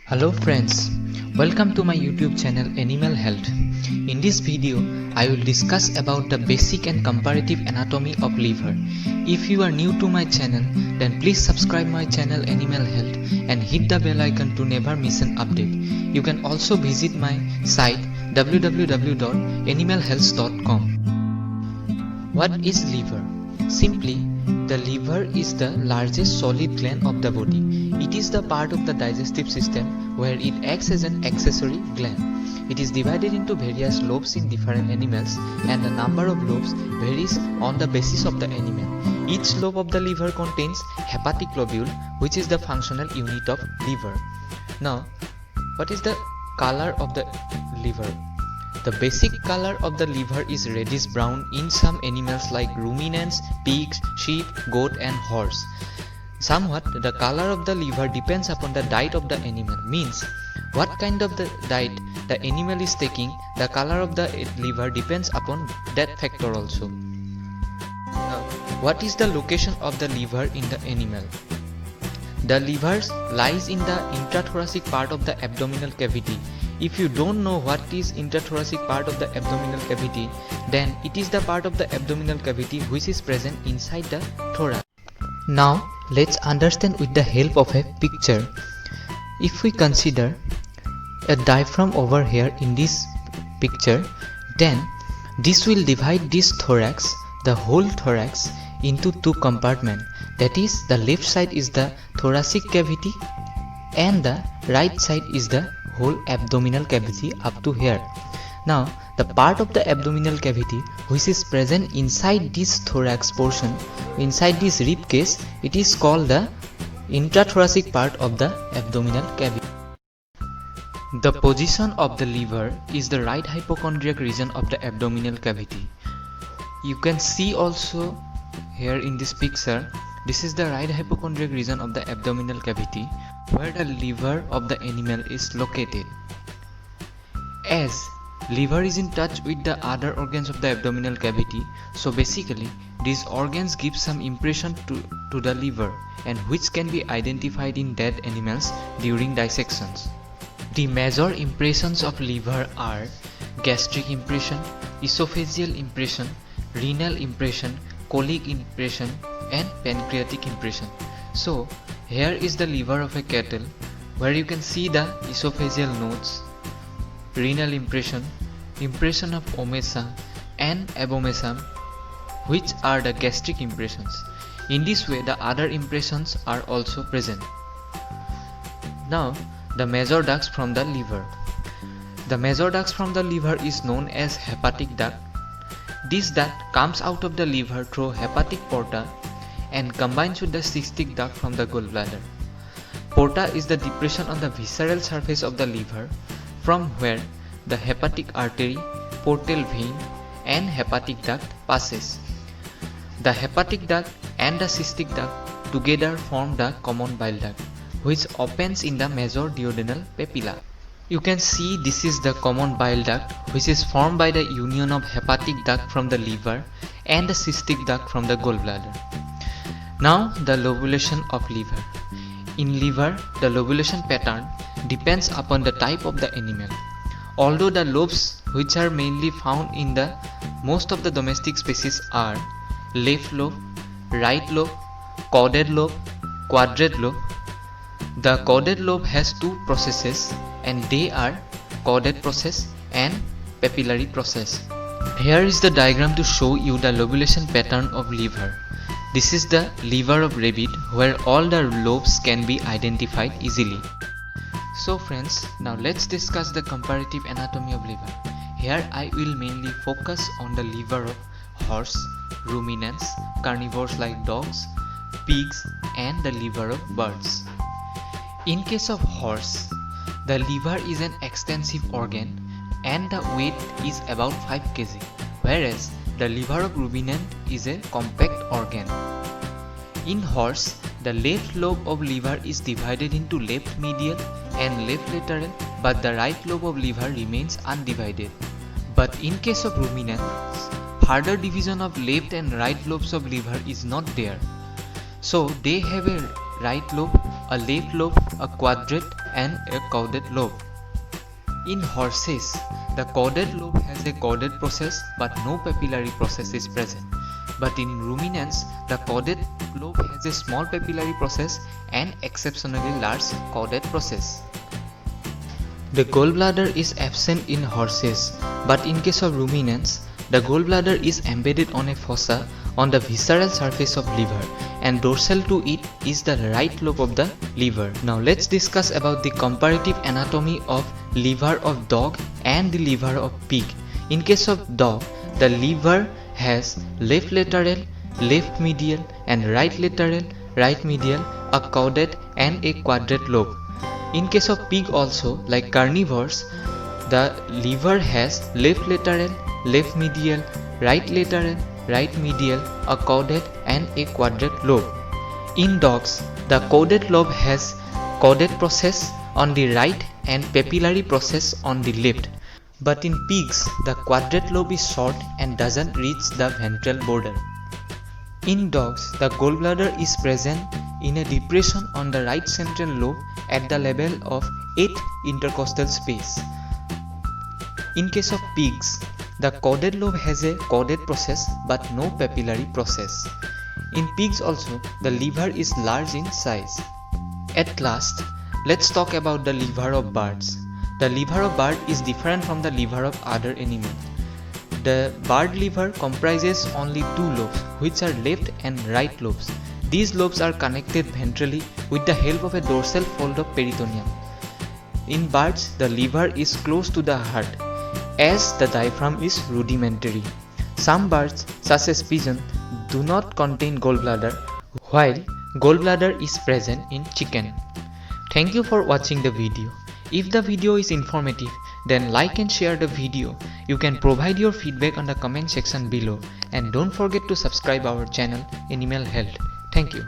Hello friends, welcome to my YouTube channel Animal Health. In this video, I will discuss about the basic and comparative anatomy of liver. If you are new to my channel, then please subscribe my channel Animal Health and hit the bell icon to never miss an update. You can also visit my site www.animalhealth.com. What is liver? Simply, the liver is the largest solid gland of the body. It is the part of the digestive system where it acts as an accessory gland. It is divided into various lobes in different animals, and the number of lobes varies on the basis of the animal. Each lobe of the liver contains hepatic lobule, which is the functional unit of liver. Now, what is the color of the liver? The basic color of the liver is reddish brown in some animals like ruminants, pigs, sheep, goat and horse. Somewhat the color of the liver depends upon the diet of the animal. Means what kind of the diet the animal is taking, the color of the liver depends upon that factor also. Now, what is the location of the liver in the animal? The liver lies in the intrathoracic part of the abdominal cavity. If you don't know what is intrathoracic part of the abdominal cavity, then it is the part of the abdominal cavity which is present inside the thorax. Now let's understand with the help of a picture. If we consider a diaphragm over here in this picture, then this will divide this thorax, the whole thorax, into two compartments. That is, the left side is the thoracic cavity and the right side is the whole abdominal cavity up to here. Now the part of the abdominal cavity which is present inside this thorax portion, inside this rib cage, it is called the intrathoracic part of the abdominal cavity. The position of the liver is the right hypochondriac region of the abdominal cavity. You can see also here in this picture, this is the right hypochondriac region of the abdominal cavity where the liver of the animal is located. As liver is in touch with the other organs of the abdominal cavity, so basically these organs give some impression to the liver, and which can be identified in dead animals during dissections. The major impressions of liver are gastric impression, esophageal impression, renal impression, colic impression and pancreatic impression. So here is the liver of a cattle where you can see the esophageal nodes, renal impression, impression of omesa and abomesum, which are the gastric impressions. In this way the other impressions are also present. Now the major ducts from the liver. The major ducts from the liver is known as hepatic duct. This duct comes out of the liver through hepatic porta and combines with the cystic duct from the gallbladder. Porta is the depression on the visceral surface of the liver from where the hepatic artery, portal vein and hepatic duct passes. The hepatic duct and the cystic duct together form the common bile duct, which opens in the major duodenal papilla. You can see this is the common bile duct which is formed by the union of hepatic duct from the liver and the cystic duct from the gallbladder. Now the lobulation of liver. In liver, the lobulation pattern depends upon the type of the animal. Although the lobes which are mainly found in the most of the domestic species are left lobe, right lobe, caudate lobe, quadrate lobe. The caudate lobe has two processes, and they are caudate process and papillary process. Here is the diagram to show you the lobulation pattern of liver. This is the liver of rabbit where all the lobes can be identified easily. So friends, now let's discuss the comparative anatomy of liver. Here I will mainly focus on the liver of horse, ruminants, carnivores like dogs, pigs and the liver of birds. In case of horse, the liver is an extensive organ and the weight is about 5 kg, whereas the liver of ruminant is a compact organ. In horse, the left lobe of liver is divided into left medial and left lateral, but the right lobe of liver remains undivided. But in case of ruminants, further division of left and right lobes of liver is not there. So they have a right lobe, a left lobe, a quadrate and a caudate lobe. In horses, the caudate lobe has a caudate process but no papillary process is present. But in ruminants, the caudate lobe has a small papillary process and exceptionally large caudate process. The gallbladder is absent in horses, but in case of ruminants, the gallbladder is embedded on a fossa on the visceral surface of liver, and dorsal to it is the right lobe of the liver. Now let's discuss about the comparative anatomy of liver of dog and the liver of pig. In case of dog, the liver has left lateral, left medial and right lateral, right medial, a caudate and a quadrate lobe. In case of pig also, like carnivores, the liver has left lateral, left medial, right lateral, right medial, a caudate and a quadrate lobe. In dogs, the caudate lobe has caudate process on the right and papillary process on the left. But in pigs, the quadrate lobe is short and doesn't reach the ventral border. In dogs, the gallbladder is present in a depression on the right central lobe at the level of 8 intercostal space. In case of pigs, the caudate lobe has a caudate process but no papillary process. In pigs also, the liver is large in size. At last, let's talk about the liver of birds. The liver of bird is different from the liver of other animals. The bird liver comprises only two lobes, which are left and right lobes. These lobes are connected ventrally with the help of a dorsal fold of peritoneum. In birds, the liver is close to the heart, as the diaphragm is rudimentary. Some birds, such as pigeon, do not contain gallbladder, while gallbladder is present in chicken. Thank you for watching the video. If the video is informative, then like and share the video. You can provide your feedback on the comment section below, and don't forget to subscribe our channel Animal Health. Thank you.